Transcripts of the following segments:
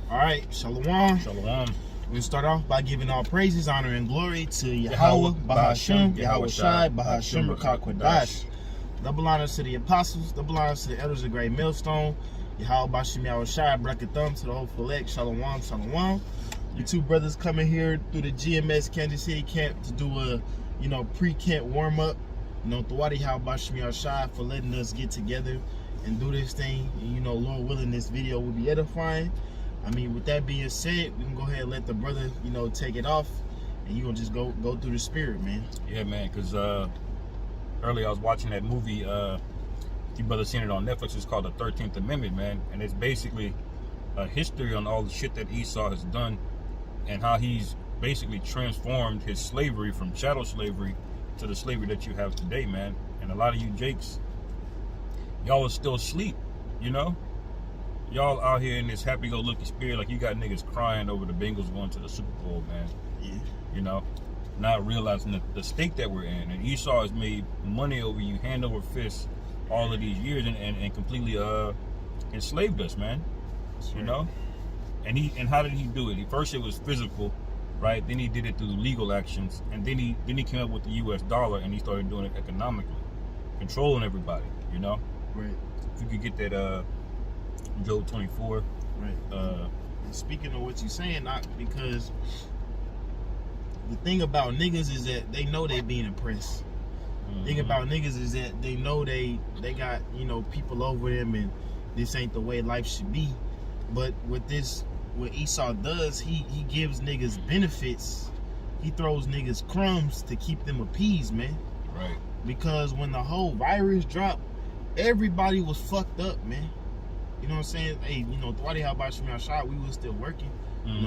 All right, Shalom. Shalom. We'll start off by giving all praises, honor, and glory to Yahweh, Bahashem, Yahweh Shai, Bahashem, Rakakwadash. Double honors to the apostles, double honors to the elders of Great Millstone, Yahweh, Bahashem, Yahweh Shai, Brakathum to the whole Philek, Shalom, Shalom. You two brothers coming here through the GMS KC PRECAMP to do a, pre-camp warm-up. Thwadi Yahweh, Bahashem, Yahweh Shai for letting us get together and do this thing. And, Lord willing, this video will be edifying. With that being said, we can go ahead and let the brother, take it off, and you gonna just go through the spirit, man. Yeah, man, because earlier I was watching that movie, you brother seen it on Netflix, it's called The 13th Amendment, man, and it's basically a history on all the shit that Esau has done and how he's basically transformed his slavery from chattel slavery to the slavery that you have today, man. And a lot of you jakes, y'all are still asleep, Y'all out here in this happy-go-lucky spirit, like you got niggas crying over the Bengals going to the Super Bowl, man. Yeah. Not realizing the state that we're in. And Esau has made money over you, hand over fist, all of these years, and completely enslaved us, man. Right. And how did he do it? First it was physical, right? Then he did it through legal actions, and then he came up with the U.S. dollar, and he started doing it economically, controlling everybody. Right. If you could get that. Job 24. Right. And speaking of what you're saying, not because the thing about niggas is that they know they being oppressed. The thing about niggas is that they know they got, people over them, and this ain't the way life should be. But what Esau does, he gives niggas benefits. He throws niggas crumbs to keep them appeased, man. Right. Because when the whole virus dropped, everybody was fucked up, man. You know what I'm saying? Hey, Thwadi Bahashem shot, we was still working.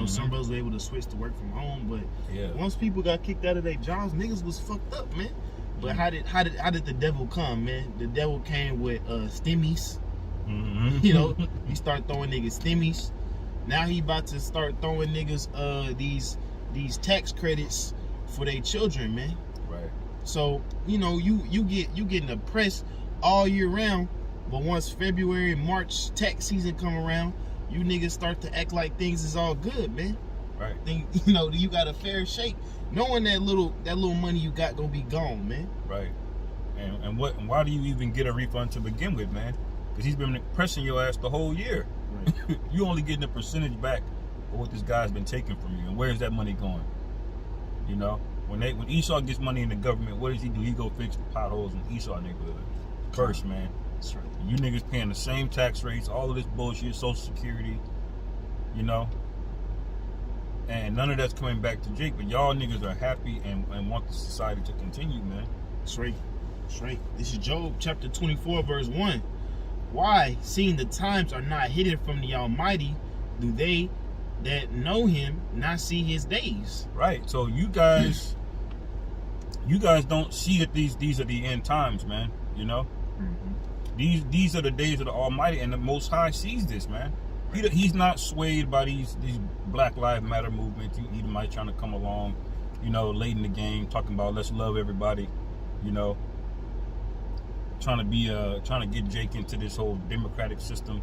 Some brothers were able to switch to work from home, but once people got kicked out of their jobs, niggas was fucked up, man. But how did the devil come, man? The devil came with stimmies. He started throwing niggas stimmies. Now he about to start throwing niggas these tax credits for their children, man. Right. So, you getting oppressed all year round. But once February, March tax season come around, you niggas start to act like things is all good, man. Right. Think you got a fair shake, knowing that little money you got gonna be gone, man. Right. And why do you even get a refund to begin with, man? Because he's been pressing your ass the whole year. Right. You only getting a percentage back of what this guy's been taking from you. And where's that money going? When Esau gets money in the government, what does he do? He go fix the potholes in Esau neighborhood first, man. That's right. You niggas paying the same tax rates, all of this bullshit, Social Security, and none of that's coming back to Jake, but y'all niggas are happy and want the society to continue, man. That's right. That's right. This is Job chapter 24, verse 1. Why, seeing the times are not hidden from the Almighty, do they that know him not see his days? Right. So you guys don't see that these are the end times, man. These are the days of the Almighty, and the Most High sees this, man. He's not swayed by these Black Lives Matter movements. He might trying to come along, late in the game, talking about let's love everybody, trying to get Jake into this whole democratic system,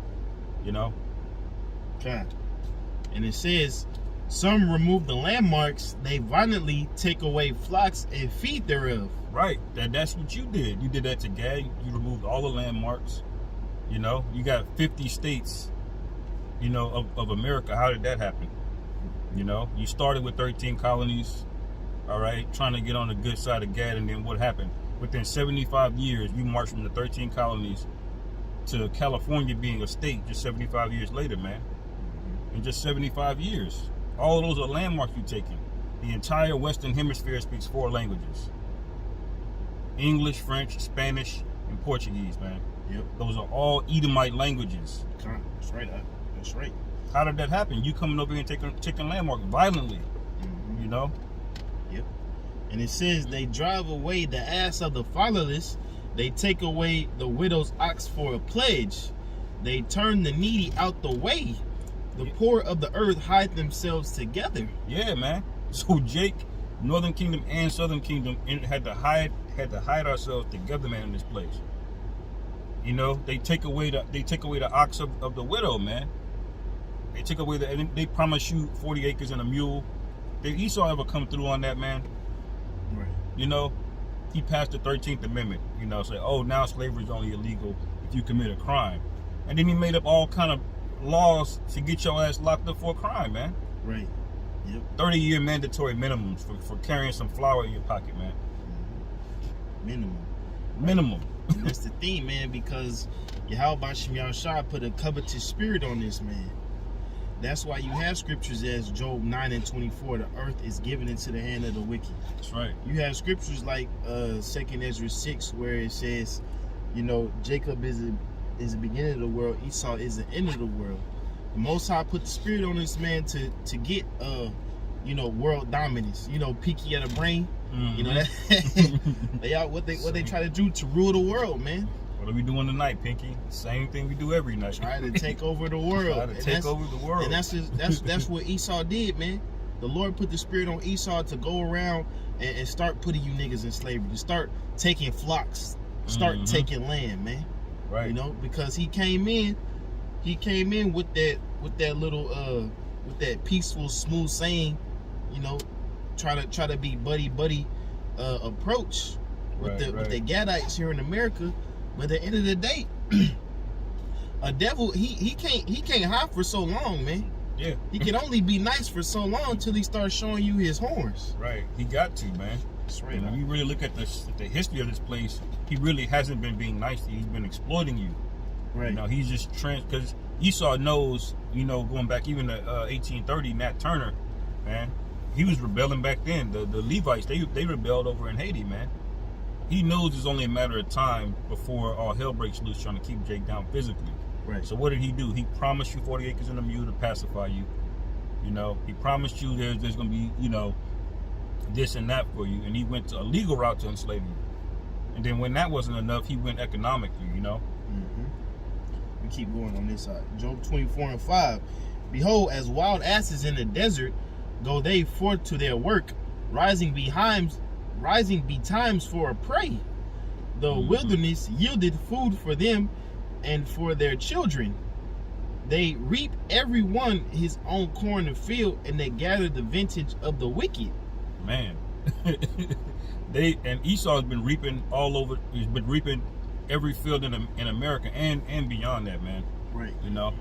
Okay. And it says, some remove the landmarks, they violently take away flocks and feed thereof. Right, that's what you did. You did that to Gad. You removed all the landmarks. You got 50 states, of America. How did that happen? You started with 13 colonies, all right, trying to get on the good side of Gad, and then what happened? Within 75 years, you marched from the 13 colonies to California being a state just 75 years later, man. In just 75 years. All of those are landmarks you've taken. The entire Western Hemisphere speaks 4 languages. English, French, Spanish, and Portuguese, man. Yep. Those are all Edomite languages. That's right. That's right. How did that happen? You coming over here and taking landmark violently, Yep. And it says, they drive away the ass of the fatherless. They take away the widow's ox for a pledge. They turn the needy out the way. The poor of the earth hide themselves together. Yeah, man. So Jake, Northern Kingdom and Southern Kingdom had to hide ourselves together, man, in this place. They take away the ox of the widow, man. They took away and they promised you 40 acres and a mule. Did Esau ever come through on that, man? Right. You know, he passed the 13th Amendment. You know, say, oh, now slavery is only illegal if you commit a crime, and then he made up all kind of laws to get your ass locked up for a crime, man. Right. Yep. 30-year mandatory minimums for carrying some flour in your pocket, man. Minimum. And that's the thing, man, because Yahweh Bashim Yahushua put a covetous spirit on this man. That's why you have scriptures as Job 9:24, the earth is given into the hand of the wicked. That's right. You have scriptures like 2 Ezra 6, where it says, you know, Jacob is the beginning of the world, Esau is the end of the world. The Most High put the spirit on this man to get you know, world dominance. You know, peaky of the brain. Mm-hmm. You know that what they try to do to rule the world, man. What are we doing tonight, Pinky? Same thing we do every night. Try to take over the world. Try to take over the world. And that's what Esau did, man. The Lord put the spirit on Esau to go around and start putting you niggas in slavery, to start taking flocks, start taking land, man. Right. You know, because he came in with that little with that peaceful, smooth saying, you know, try to be buddy approach with the Gadites here in America. But at the end of the day, a devil he can't hide for so long, man. Yeah. He can only be nice for so long until he starts showing you his horns. Right. He got to, man. That's right. And when you really look at the history of this place, he really hasn't been being nice to you. He's been exploiting you. Right. You know, he's just because Esau knows, you know, going back even to 1830, Nat Turner, man, he was rebelling back then. The Levites, they rebelled over in Haiti, man. He knows it's only a matter of time before all hell breaks loose trying to keep Jake down physically. Right. So what did he do? He promised you 40 acres and a mule to pacify you. You know, he promised you there's going to be, you know, this and that for you. And he went to a legal route to enslave you. And then when that wasn't enough, he went economically, you know. We keep going on this side. Job 24:5. Behold, as wild asses in the desert, go they forth to their work, rising betimes for a prey. The wilderness yielded food for them and for their children. They reap every one his own corn in the field, and they gather the vintage of the wicked. Man. Esau has been reaping all over. He's been reaping every field in America and beyond that, man. Right. You know,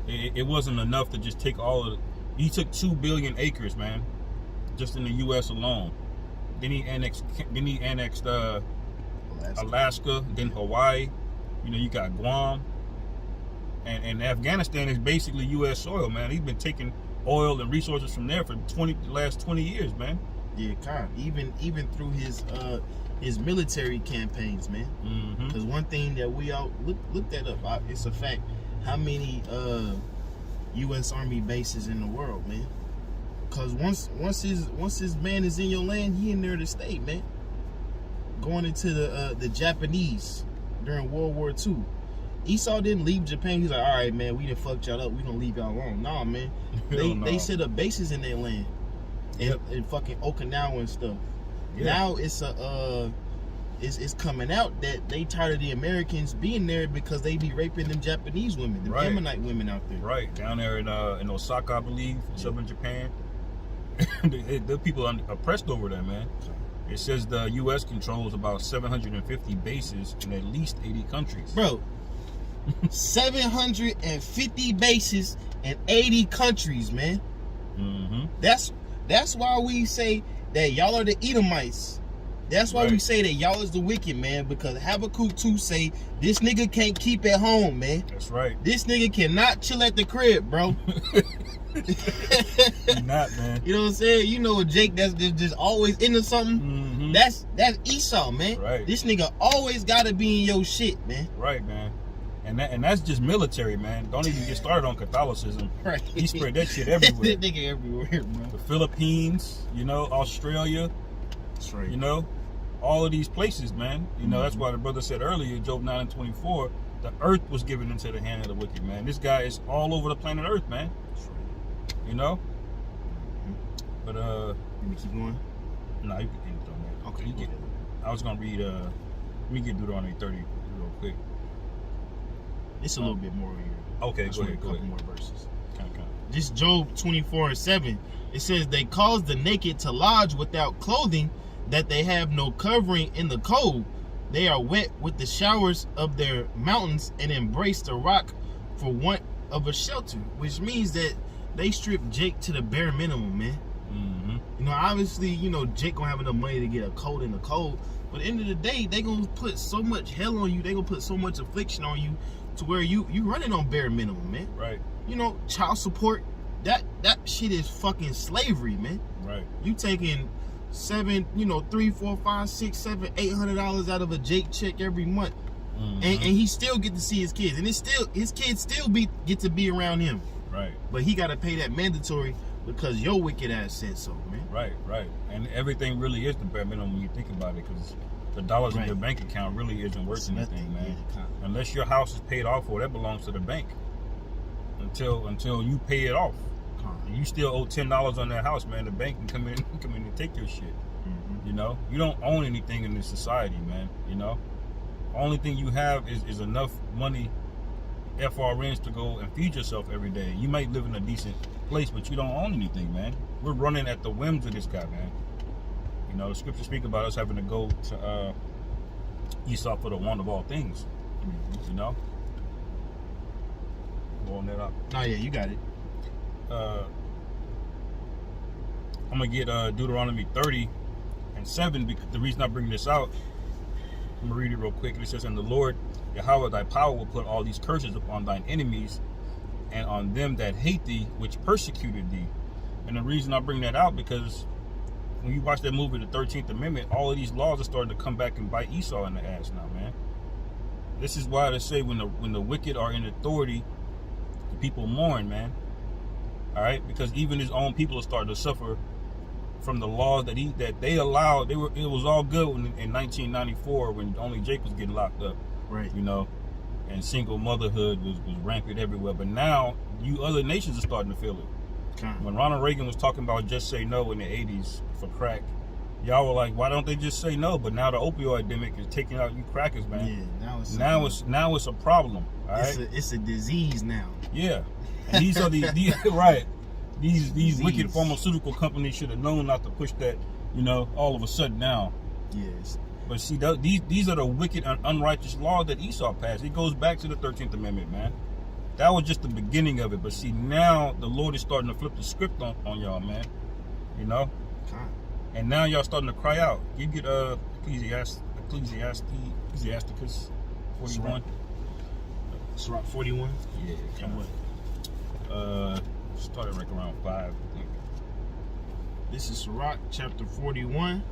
it wasn't enough to just take all of it. He took 2 billion acres, man, just in the U.S. alone. Then he annexed Alaska, then Hawaii. You know, you got Guam, and Afghanistan is basically U.S. soil, man. He's been taking oil and resources from there for the last 20 years, man. Yeah, kind of. Even through his military campaigns, man. Because one thing that we all look that up, it's a fact. How many U.S. Army bases in the world, man? Because once his man is in your land, he in there to stay, man. Going into the Japanese during World War II, Esau didn't leave Japan. He's like, all right, man, we done fucked y'all up. We gonna leave y'all alone. Nah, man. They set up bases in their land, in fucking Okinawa and stuff. Yep. Now it's coming out that they tired of the Americans being there because they be raping them Japanese women, the Ammonite women out there. Right, down there in Osaka, I believe, southern Japan. The people are oppressed over there, man. It says the U.S. controls about 750 bases in at least 80 countries. Bro, 750 bases in 80 countries, man. That's why we say that y'all are the Edomites. That's why we say that y'all is the wicked, man, because Habakkuk 2 say this nigga can't keep at home, man. That's right. This nigga cannot chill at the crib, bro. You're not, man. You know what I'm saying? You know a Jake that's just always into something. That's Esau, man. Right. This nigga always gotta be in your shit, man. Right, man. And that's just military, man. Don't even get started on Catholicism. Right. He spread that shit everywhere. That nigga everywhere, bro. The Philippines, you know, Australia. That's right. You know, all of these places, man. You know, that's why the brother said earlier, Job 9:24, the earth was given into the hand of the wicked, man. This guy is all over the planet Earth, man. That's right. You know? But let me keep going. No, you can end it on that. Okay. I was gonna read let me get Deuteronomy 30 real quick. It's a little bit more here. Okay, go ahead. A couple more verses. Count. This Job 24:7. It says they cause the naked to lodge without clothing, that they have no covering in the cold. They are wet with the showers of their mountains and embrace the rock for want of a shelter. Which means that they strip Jake to the bare minimum, man. Mm-hmm. You know, obviously, you know, Jake gonna have enough money to get a coat in the cold. But at the end of the day, they gonna put so much hell on you. They gonna put so much affliction on you to where you running on bare minimum, man. Right. You know, child support. That shit is fucking slavery, man. Right. You taking $3, $4, $5, $6, $7, $800 out of a Jake check every month, and he still get to see his kids, and his kids still get to be around him. Right. But he got to pay that mandatory because your wicked ass said so, man. Right. Right. And everything really is the bare minimum when you think about it, because the dollars in your bank account really isn't worth anything, man. Unless your house is paid off, or that belongs to the bank. Until you pay it off. You still owe $10 on that house, man. The bank can come in and take your shit. You know, you don't own anything in this society, man. You know, the only thing you have is enough money, FRNs, to go and feed yourself every day. You might live in a decent place, but you don't own anything, man. We're running at the whims of this guy, man. You know, the scriptures speak about us having to go to Esau for the want of all things. You know, blowing that up. Oh yeah, you got it. I'm gonna get Deuteronomy 30:7, because the reason I bring this out, I'm gonna read it real quick. It says, "And the Lord Yahweh thy power will put all these curses upon thine enemies and on them that hate thee, which persecuted thee." And the reason I bring that out, because when you watch that movie, The 13th Amendment, all of these laws are starting to come back and bite Esau in the ass now, man. This is why they say when the wicked are in authority, the people mourn, man. All right, because even his own people are starting to suffer from the laws that they allowed. It was all good in 1994 when only Jake was getting locked up, right? You know, and single motherhood was rampant everywhere. But now you other nations are starting to feel it. When Ronald Reagan was talking about just say no in the 80s for crack, y'all were like, why don't they just say no? But now the opioid epidemic is taking out you crackers, man. Yeah, now it's a problem. All right, it's a disease now. Yeah. And these are these right. These wicked pharmaceutical companies should have known not to push that, you know, all of a sudden now. Yes. But see, these are the wicked and unrighteous laws that Esau passed. It goes back to the 13th Amendment, man. That was just the beginning of it. But see, now the Lord is starting to flip the script on y'all, man. You know? And now y'all starting to cry out. You get Ecclesiasticus 41. Sirach 41? Yeah, come on. Started like around 5, I think. This is Sirach chapter 41,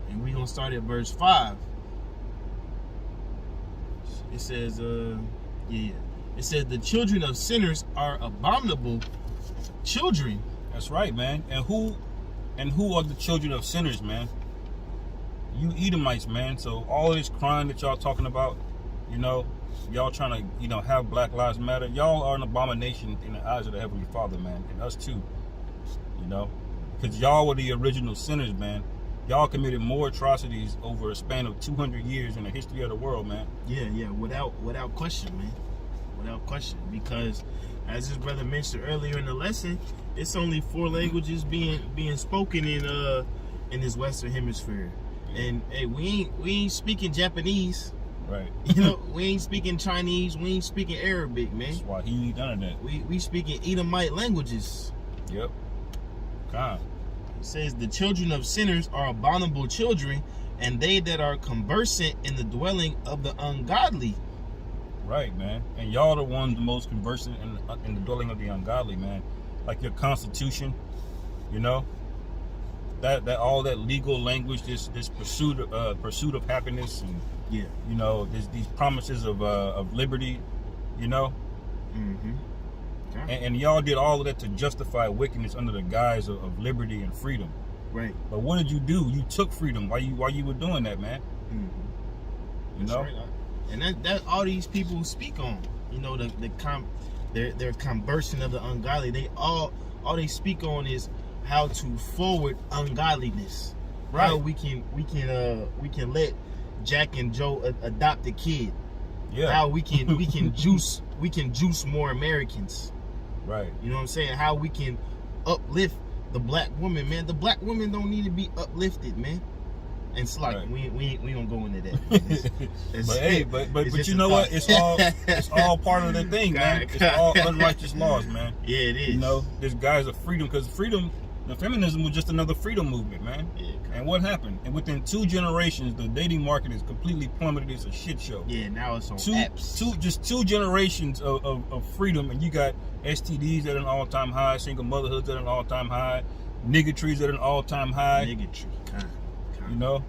and we're gonna start at verse 5. It says, it says the children of sinners are abominable children. That's right, man. And who are the children of sinners, man? You Edomites, man. So all of this crime that y'all talking about, you know, y'all trying to, you know, have Black Lives Matter. Y'all are an abomination in the eyes of the Heavenly Father, man, and us too. You know, because y'all were the original sinners, man. Y'all committed more atrocities over a span of 200 years in the history of the world, man. Yeah, without question, man, without question. Because as his brother mentioned earlier in the lesson, it's only 4 languages being spoken in this Western Hemisphere, and hey, we ain't speaking Japanese. Right. You know, we ain't speaking Chinese, we ain't speaking Arabic, man. That's why he ain't none of that. We speaking Edomite languages. Yep. God. It says the children of sinners are abominable children, and they that are conversant in the dwelling of the ungodly. Right, man. And y'all the ones the most conversant in the dwelling of the ungodly, man. Like your Constitution, you know, that all that legal language, this pursuit of happiness, and yeah, you know, these promises of liberty, you know. Okay. And y'all did all of that to justify wickedness under the guise of liberty and freedom. Right. But what did you do? You took freedom while you were doing that, man. You know. Right. And that all these people speak on, you know, their conversion of the ungodly. They all they speak on is how to forward ungodliness. Right. How we can let Jack and Joe adopt a kid. Yeah. How we can juice more Americans. Right. You know what I'm saying? How we can uplift the black woman, man. The black women don't need to be uplifted, man. And it's like we don't go into that. But you know what? It's all part of the thing, man. It's all unrighteous laws, man. Yeah, it is. You know, this guy's a freedom, because freedom, the feminism was just another freedom movement, man. Yeah. And what happened? And within 2 generations, the dating market is completely plummeted. It's a shit show. Yeah, now it's on apps. Just 2 generations of freedom, and you got STDs at an all-time high, single motherhoods at an all-time high, niggotries at an all-time high. Niggotry, you know?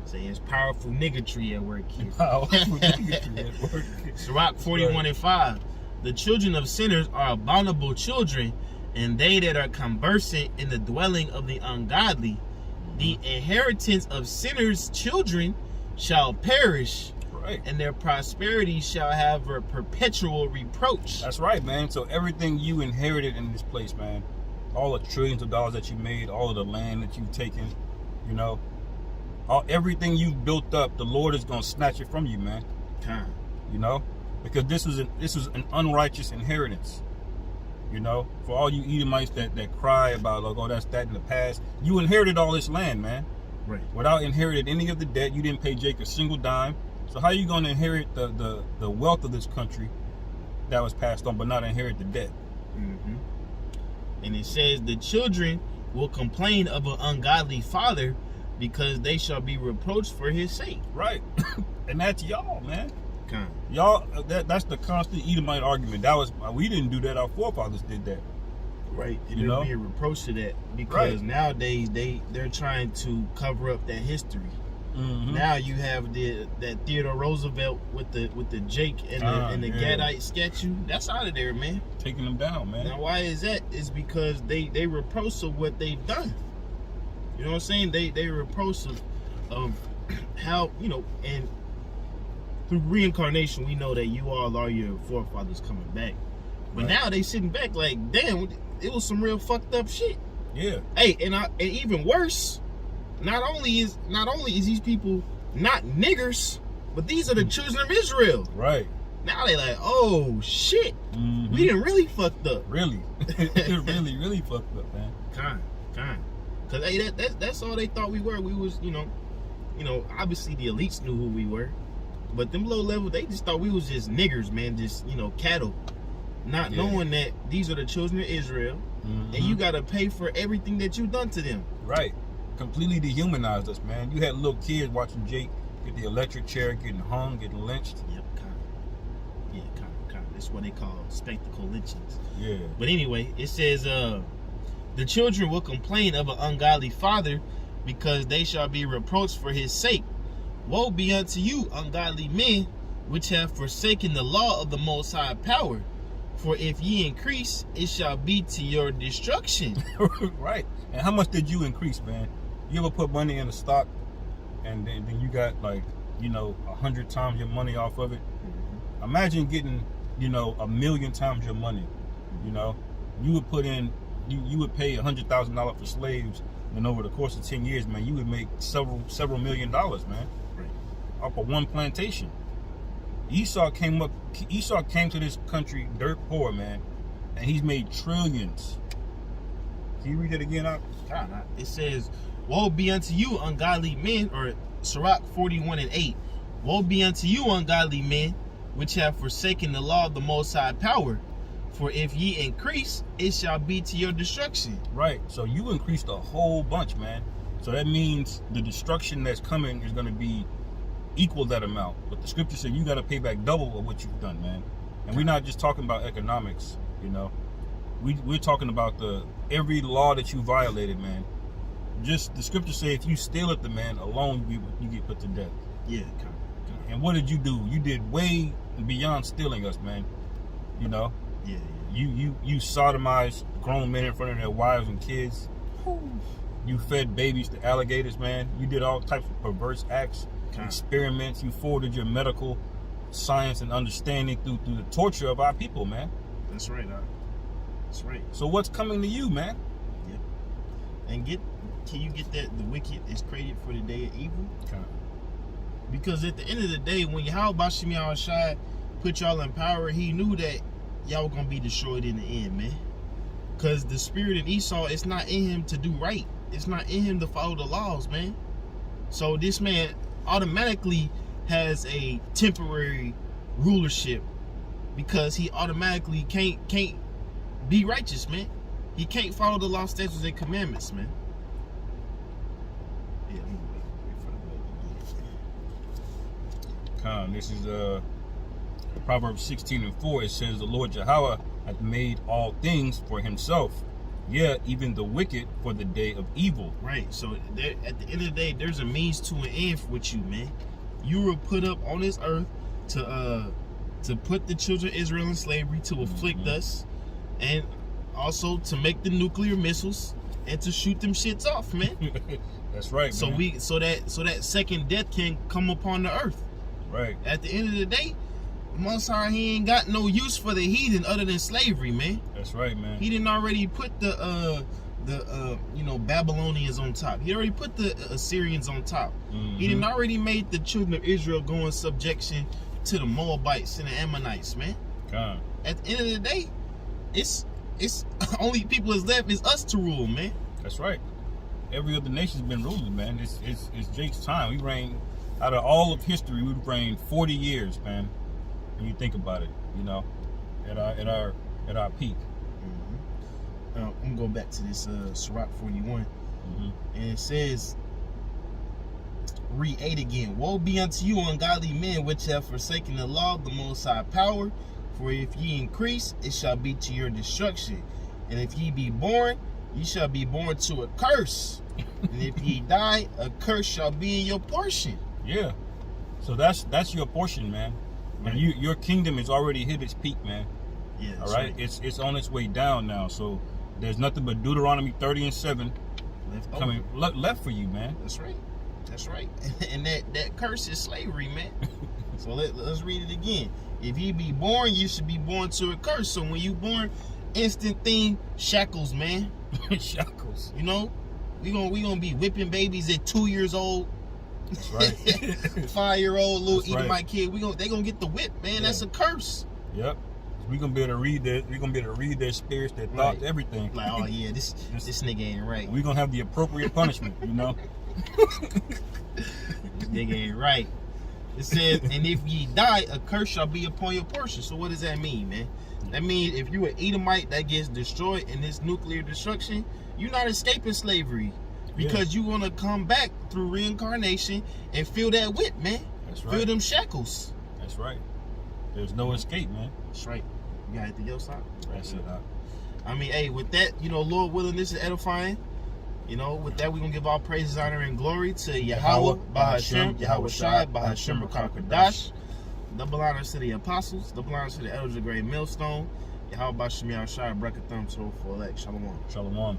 Say it's powerful niggotry at work here. Powerful niggotry at work. Sirach 41:5. The children of sinners are abominable children, and they that are conversant in the dwelling of the ungodly. The inheritance of sinners' children shall perish, right, and their prosperity shall have a perpetual reproach. That's right, man. So everything you inherited in this place, man, all the trillions of dollars that you made, all of the land that you've taken, you know, everything you've built up, the Lord is going to snatch it from you, man. You know, because this was an unrighteous inheritance. You know, for all you Edomites that cry about, like, oh, that's that in the past, you inherited all this land, man. Right. Without inheriting any of the debt, you didn't pay Jake a single dime. So how are you going to inherit the wealth of this country that was passed on, but not inherit the debt? Mm-hmm. And it says the children will complain of an ungodly father, because they shall be reproached for his sake. Right. And that's y'all, man. Kind. Y'all, that's the constant Edomite argument. That was, we didn't do that, our forefathers did that. Right. And you there'll know? be a reproach to that, because nowadays they're trying to cover up that history. Mm-hmm. Now you have that Theodore Roosevelt with the Jake and the Gadite statue. That's out of there, man. Taking them down, man. Now why is that? It's because they reproach of what they've done. You know what I'm saying? They reproach of how, you know, and through reincarnation, we know that you all are your forefathers coming back. But now they sitting back like, damn, it was some real fucked up shit. Yeah. Hey, and even worse, not only is these people not niggers, but these are the children of Israel. Right. Now they like, oh shit, we done really fucked up. Really, really fucked up, man. Kind. Cause hey, that's all they thought we were. We was, you know, obviously the elites knew who we were. But them low level, they just thought we was just niggers, man, just, you know, cattle. Not knowing that these are the children of Israel, and you got to pay for everything that you've done to them. Right. Completely dehumanized us, man. You had little kids watching Jake get the electric chair, getting hung, getting lynched. Yep, kind. That's what they call spectacle lynchings. Yeah. But anyway, it says, the children will complain of an ungodly father, because they shall be reproached for his sake. Woe be unto you, ungodly men, which have forsaken the law of the Most High Power. For if ye increase, it shall be to your destruction. Right. And how much did you increase, man? You ever put money in a stock, and then you got, like, you know, 100 times your money off of it? Imagine getting, you know, 1,000,000 times your money. You know, you would put in, you would pay $100,000 for slaves, and over the course of 10 years, man, you would make several $1 million, man. Off of one plantation. Esau came to this country dirt poor, man, and he's made trillions. Can you read it again out? It says, woe be unto you, ungodly men, or Sirach 41:8. Woe be unto you, ungodly men, which have forsaken the law of the Most High Power. For if ye increase, it shall be to your destruction. Right. So you increased a whole bunch, man. So that means the destruction that's coming is going to be equal that amount. But the scripture said you got to pay back double of what you've done, man. And we're not just talking about economics, you know. We're talking about every law that you violated, man. Just the scripture say if you steal it, the man alone, you get put to death. Yeah. And what did you do? You did way beyond stealing us, man. You know. Yeah. You sodomized grown men in front of their wives and kids. You fed babies to alligators, man. You did all types of perverse acts. Experiments. You forwarded your medical science and understanding through the torture of our people, man. That's right, that's right. So what's coming to you, man? Yep. And can you get that the wicked is created for the day of evil? Because at the end of the day, when Yahweh Bashim Yahushai put y'all in power, he knew that y'all gonna be destroyed in the end, man. Because the spirit in Esau, it's not in him to do right. It's not in him to follow the laws, man. So this man automatically has a temporary rulership because he automatically can't be righteous, man. He can't follow the law, statutes, and commandments, man. Yeah, I'm gonna wait for the This is Proverbs 16:4. It says, "The Lord Yahweh hath made all things for himself, yeah, even the wicked for the day of evil." Right. So there, at the end of the day, there's a means to an end with you, man. You were put up on this earth to put the children of Israel in slavery, to afflict us, and also to make the nuclear missiles and to shoot them shits off, man. That's right. So man. so that second death can come upon the earth. Right. At the end of the day, Most High, he ain't got no use for the heathen other than slavery, man. That's right, man. He didn't already put the Babylonians on top. He already put the Assyrians on top. He didn't already made the children of Israel go in subjection to the Moabites and the Ammonites, man. At the end of the day, it's only people that's left is us to rule, man. That's right. Every other nation's been ruling, man. It's Jake's time. We reigned out of all of history. We've reigned 40 years, man. When you think about it, you know, at our peak. I'm gonna go back to this Sirach 41, and it says, read 8 again. Woe be unto you, ungodly men, which have forsaken the law of the Most High power. For if ye increase, it shall be to your destruction. And if ye be born, ye shall be born to a curse. And if ye die, a curse shall be in your portion. Yeah. So that's your portion, man. Right. And your kingdom has already hit its peak, man. Yeah. All right. It's on its way down now. So there's nothing but Deuteronomy 30:7 left for you, man. That's right. That's right. And that curse is slavery, man. So let's read it again. If ye be born, you should be born to a curse. So when you born, instant thing, shackles, man. Shackles. You know, we gonna be whipping babies at 2 years old. That's right. 5-year-old little That's Edomite right. kid. They gonna get the whip, man. Yeah. That's a curse. Yep. We're gonna be able to read their spirits, their thoughts, everything. Like, oh yeah, this nigga ain't right. We're gonna have the appropriate punishment, you know. This nigga ain't right. It says, and if ye die, a curse shall be upon your portion. So what does that mean, man? That means if you an Edomite that gets destroyed in this nuclear destruction, you're not escaping slavery. Because you're gonna come back through reincarnation and feel that whip, man. That's right. Feel them shackles. That's right. There's no escape, man. That's right. You got anything else, Doc? That's it, Doc. I mean, hey, with that, you know, Lord willing, this is edifying. You know, with that, we're going to give all praises, honor, and glory to Yahweh, Bahashem, Yahweh Shai, Bahashem, Rakakwadash. Double honors to the apostles, double honors to the elders of the great millstone. Yahweh, Bahashem, Yahweh Shai, Brakatham, so for elect. Shalom. Shalom.